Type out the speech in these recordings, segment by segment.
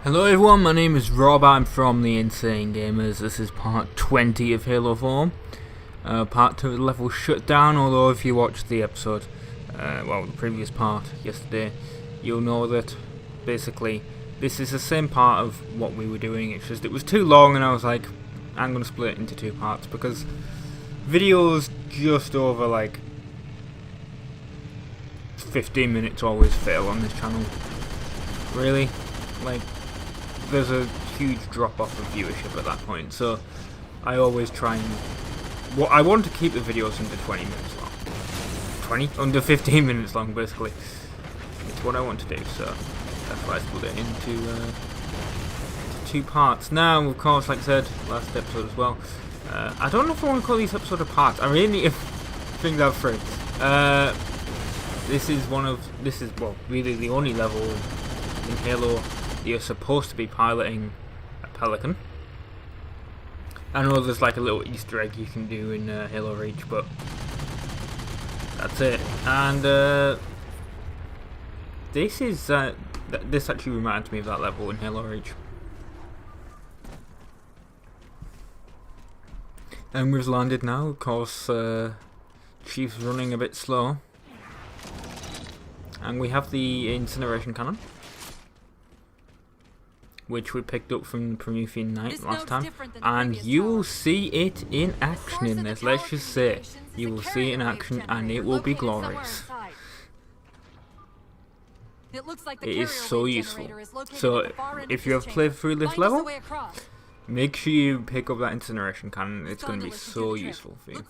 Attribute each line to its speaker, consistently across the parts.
Speaker 1: Hello everyone, my name is Rob, I'm from the Insane Gamers. This is part 20 of Halo 4. Part 2 of the level Shutdown, although if you watched the episode, the previous part yesterday, you'll know that basically this is the same part of what we were doing. It's just it was too long and I was like, I'm going to split it into two parts because videos just over like 15 minutes always fail on this channel. Really? Like, there's a huge drop off of viewership at that point, so I always try and I want to keep the videos under 20 minutes long. Under 15 minutes long, basically. It's what I want to do, so that's why I split it into two parts. Now, of course, like I said, last episode as well, I don't know if I want to call these episodes parts. I really need to think that through. This is really the only level in Halo you're supposed to be piloting a Pelican. I know there's like a little Easter egg you can do in Halo Reach, but that's it. And this actually reminds me of that level in Halo Reach. And we've landed now. Of course, Chief's running a bit slow, and we have the incineration cannon, which we picked up from the Promethean Knight last time, and you will see it in action in this. Let's just say, you will see it in action, and it will be glorious. It is so useful. So, if you have played through this level, make sure you pick up that incineration cannon. It's going to be so useful for you.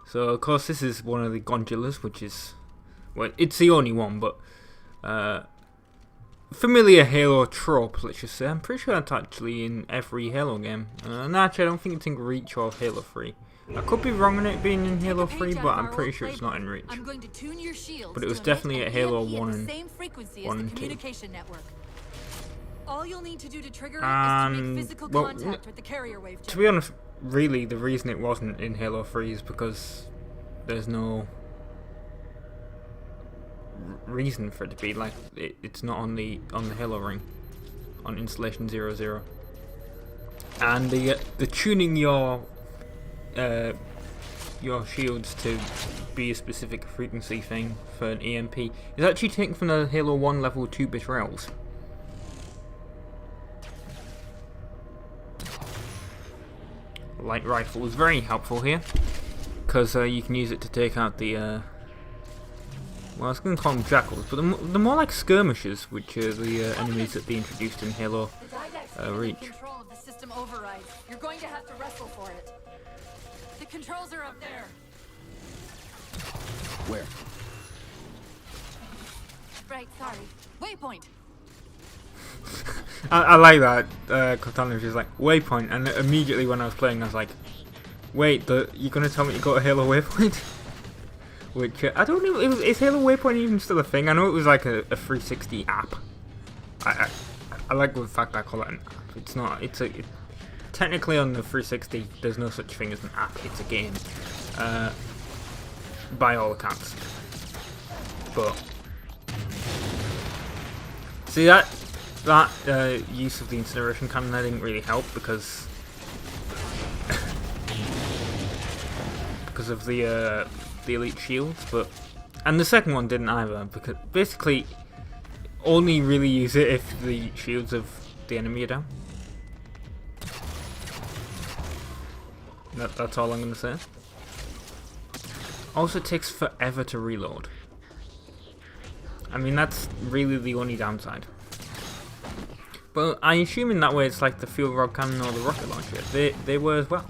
Speaker 1: So, of course, this is one of the gondolas, which is, well, it's the only one, but familiar Halo trope, let's just say. I'm pretty sure that's actually in every Halo game. Actually, I don't think it's in Reach or Halo 3. I could be wrong on it being in Halo 3, but I'm pretty sure it's not in Reach. But it was definitely at Halo 1 and 2.
Speaker 2: All you'll need to do to trigger it is to make physical contact with the carrier wave.
Speaker 1: To be honest, really, the reason it wasn't in Halo 3 is because there's no reason for it to be. Like, it's not on the Halo ring on installation 00, and the tuning your shields to be a specific frequency thing for an EMP is actually taken from the Halo 1 level 2 betrayals. Light rifle is very helpful here because you can use it to take out the well, I was going to call them jackals, but they're more like skirmishers, which are the enemies that they introduced in Halo Reach.
Speaker 2: Control of the system overrides. You're going to have to wrestle for it. The controls are up there.
Speaker 3: Where?
Speaker 2: Right, sorry. Waypoint.
Speaker 1: I like that. Cortana was just like, waypoint, and immediately when I was playing, I was like, wait, you're going to tell me you got a Halo waypoint? Which, I don't know, is Halo Waypoint even still a thing? I know it was like a 360 app. I like the fact I call it an app. It's not, technically on the 360, there's no such thing as an app, it's a game. By all accounts. But, see that use of the incineration cannon, that didn't really help because of the elite shields, and the second one didn't either, because basically only really use it if the shields of the enemy are down. That's all I'm going to say. Also, it takes forever to reload. I mean, that's really the only downside. But I assume in that way it's like the fuel rod cannon or the rocket launcher. They were as well.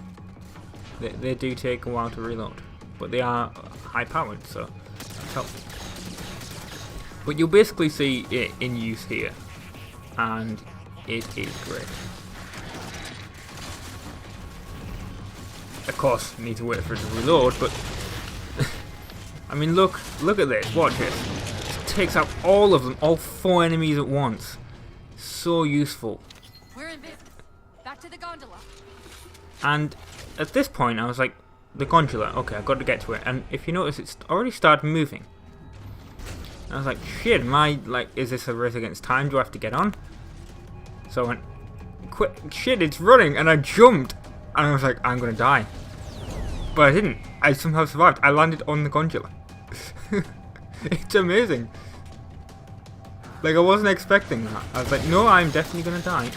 Speaker 1: They do take a while to reload, but they are high powered, so that's helpful. But you'll basically see it in use here, and it is great. Of course, you need to wait for it to reload, but I mean, look at this, watch it. It takes out all of them, all 4 enemies at once. So useful.
Speaker 2: We're in business. Back to the gondola.
Speaker 1: And at this point, I was like, the gondola, okay, I've got to get to it. And if you notice, it's already started moving. I was like, shit, am I, like, is this a race against time? Do I have to get on? So I went, quick, shit, it's running, and I jumped, and I was like, I'm gonna die. But I didn't. I somehow survived. I landed on the gondola. It's amazing. Like, I wasn't expecting that. I was like, no, I'm definitely gonna die.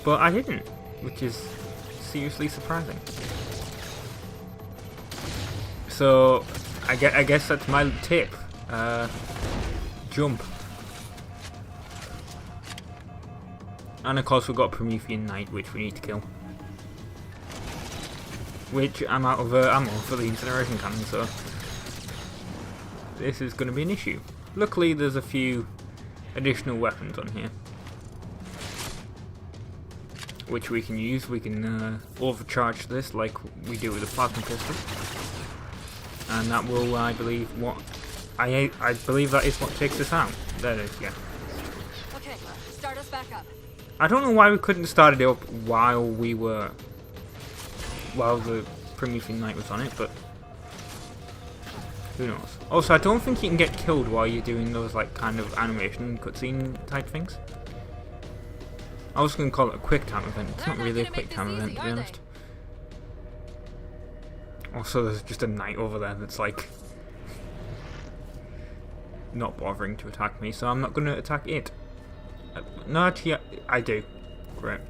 Speaker 1: But I didn't, which is seriously surprising. So, I guess that's my tip. Jump. And of course we've got Promethean Knight, which we need to kill. Which I'm out of ammo for the incineration cannon, so this is going to be an issue. Luckily there's a few additional weapons on here, which we can use. We can overcharge this like we do with the plasma pistol. And that will, I believe, I believe that is what takes us out. There it is, yeah.
Speaker 2: Okay, start us back up.
Speaker 1: I don't know why we couldn't start it up while the Promethean Knight was on it, but who knows. Also, I don't think you can get killed while you're doing those like kind of animation cutscene type things. I was going to call it a quick time event. It's not really a quick time event, to be honest. Also, there's just a knight over there that's like not bothering to attack me, so I'm not going to attack it. No, actually, I do. Great.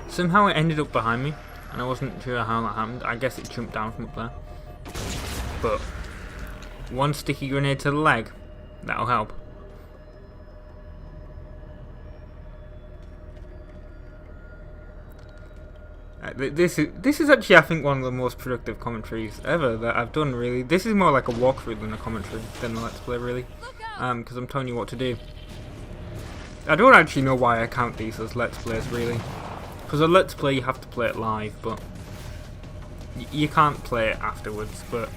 Speaker 1: Somehow it ended up behind me, and I wasn't sure how that happened. I guess it jumped down from up there. But one sticky grenade to the leg, that'll help. This is actually, I think, one of the most productive commentaries ever that I've done, really. This is more like a walkthrough than a commentary, than a Let's Play, really. Because I'm telling you what to do. I don't actually know why I count these as Let's Plays, really. Because a Let's Play, you have to play it live, but you can't play it afterwards, but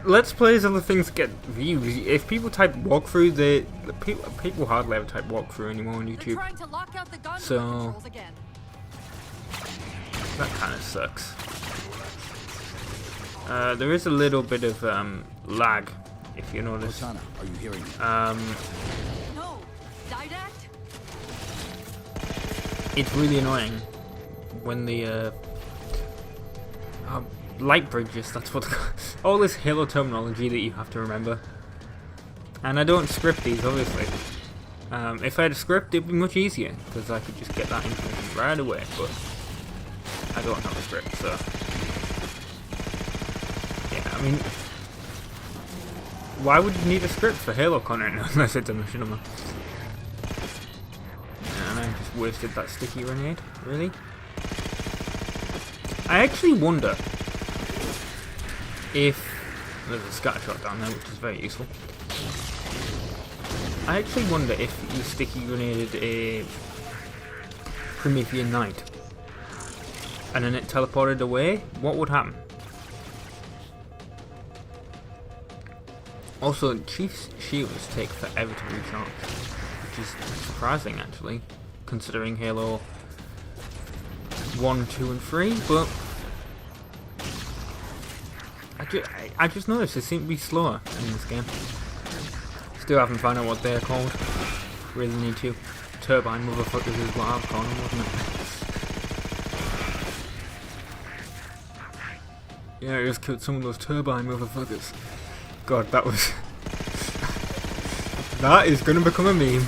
Speaker 1: Let's Plays are the things that get views. If people type walkthrough, people hardly ever type walkthrough anymore on YouTube. So that kind of sucks. There is a little bit of lag, if you notice.
Speaker 3: Cortana, are you hearing me?
Speaker 2: No, Didact?
Speaker 1: It's really annoying when the light bridges, that's what all this Halo terminology that you have to remember. And I don't script these, obviously. If I had a script, it'd be much easier, because I could just get that information right away, but I don't have a script, so yeah, I mean, why would you need a script for Halo content unless it's a machinima? And I just wasted that sticky grenade, really? I actually wonder if there's a scatter shot down there, which is very useful. I actually wonder if you sticky grenaded a Promethean Knight and then it teleported away, what would happen? Also, Chief's shields take forever to recharge, which is surprising actually, considering Halo 1, 2 and 3, but I just noticed they seem to be slower in this game. Still haven't found out what they're called. Really need to. Turbine motherfuckers is what I was calling them, wasn't it? Yeah, I just killed some of those turbine motherfuckers. God, that was... that is gonna become a meme.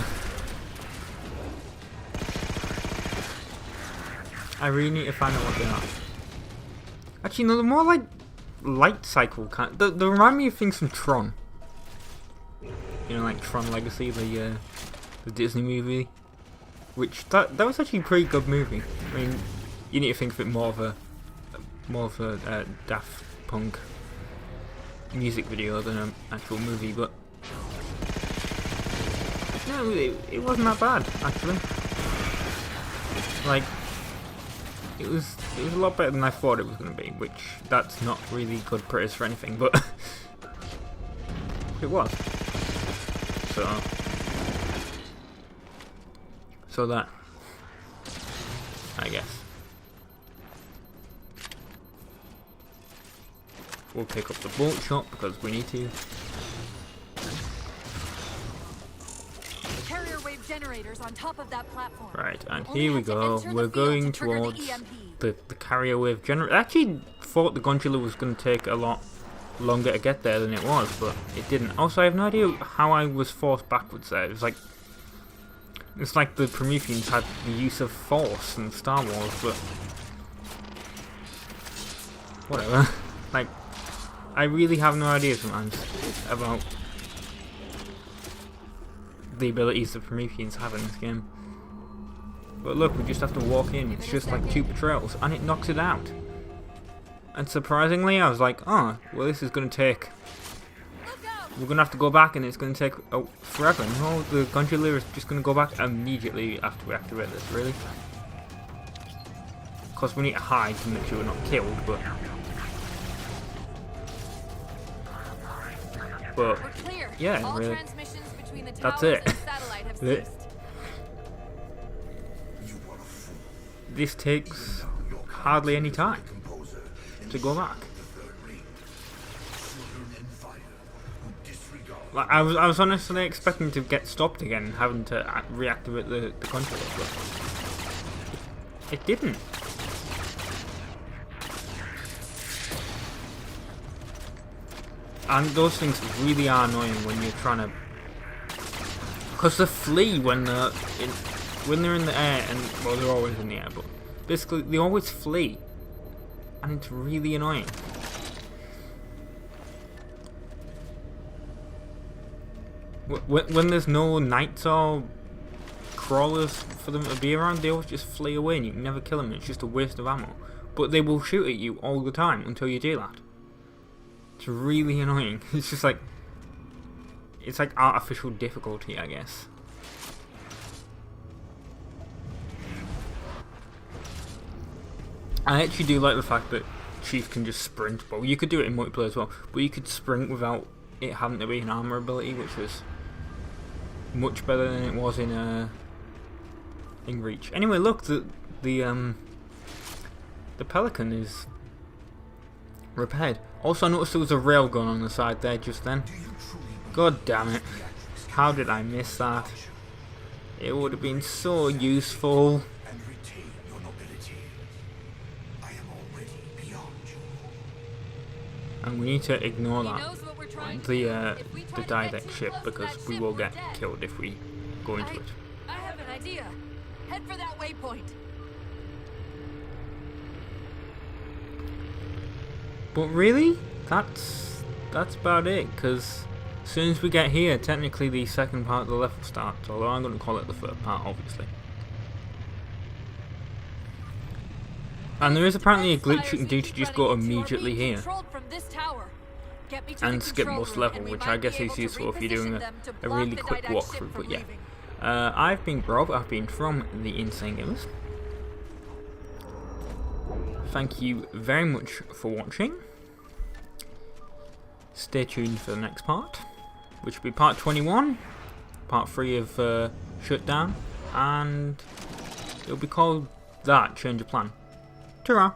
Speaker 1: I really need to find out what they are. Actually, no, they're more like light cycle kind. They remind me of things from Tron. You know, like Tron Legacy, the Disney movie. Which that was actually a pretty good movie. I mean, you need to think of it more of a Daft Punk music video than an actual movie, but no, it wasn't that bad actually. Like, it was a lot better than I thought it was going to be, which that's not really good praise for anything, but it was. So that, I guess. We'll pick up the bolt shot because we need to.
Speaker 2: The carrier wave generators on top of that platform.
Speaker 1: Right, and
Speaker 2: Only
Speaker 1: here we
Speaker 2: have to
Speaker 1: go.
Speaker 2: enter the
Speaker 1: We're
Speaker 2: field
Speaker 1: going
Speaker 2: to trigger the
Speaker 1: towards
Speaker 2: EMP.
Speaker 1: the carrier wave generator. I actually thought the gondola was going to take a lot longer to get there than it was, but it didn't. Also, I have no idea how I was forced backwards there. It's like the Prometheans had the use of force in Star Wars, but whatever. Like, I really have no idea sometimes about the abilities the Prometheans have in this game. But look, we just have to walk in. It's just like 2 betrayals, and it knocks it out. And surprisingly, I was like, oh, well, this is going to take... We're going to have to go back, and it's going to take forever. No, the gondola is just going to go back immediately after we activate this, really. Of course, we need to hide to make sure we're not killed, but... yeah, really. That's it. This takes hardly any time to go back. Like, I was honestly expecting to get stopped again and having to reactivate the controller, but it didn't. And those things really are annoying when you're trying to, because they flee when they're in the air, and well, they're always in the air, but basically they always flee, and it's really annoying. When there's no knights or crawlers for them to be around, they always just flee away, and you can never kill them. It's just a waste of ammo. But they will shoot at you all the time until you do that. It's really annoying. It's just like, it's like artificial difficulty, I guess. I actually do like the fact that Chief can just sprint. Well, you could do it in multiplayer as well, but you could sprint without it having to be an armor ability, which was much better than it was in Reach. Anyway, look, the Pelican is repaired. Also, I noticed there was a railgun on the side there just then. God damn it. How did I miss that? It would have been so useful. And we need to ignore that, the Didex ship, because we will get killed if we go into it.
Speaker 2: I have an idea. Head for that waypoint.
Speaker 1: But really, that's about it, because as soon as we get here, technically the second part of the level starts, although I'm going to call it the third part, obviously. And there is apparently a glitch you can do to just go immediately here and skip most level, which I guess is useful if you're doing a really quick walkthrough, but yeah. I've been Rob, I've been from the Insane Gamers. Thank you very much for watching. Stay tuned for the next part, which will be part 21, part 3 of Shutdown, and it'll be called that, Change of Plan. Ta-ra!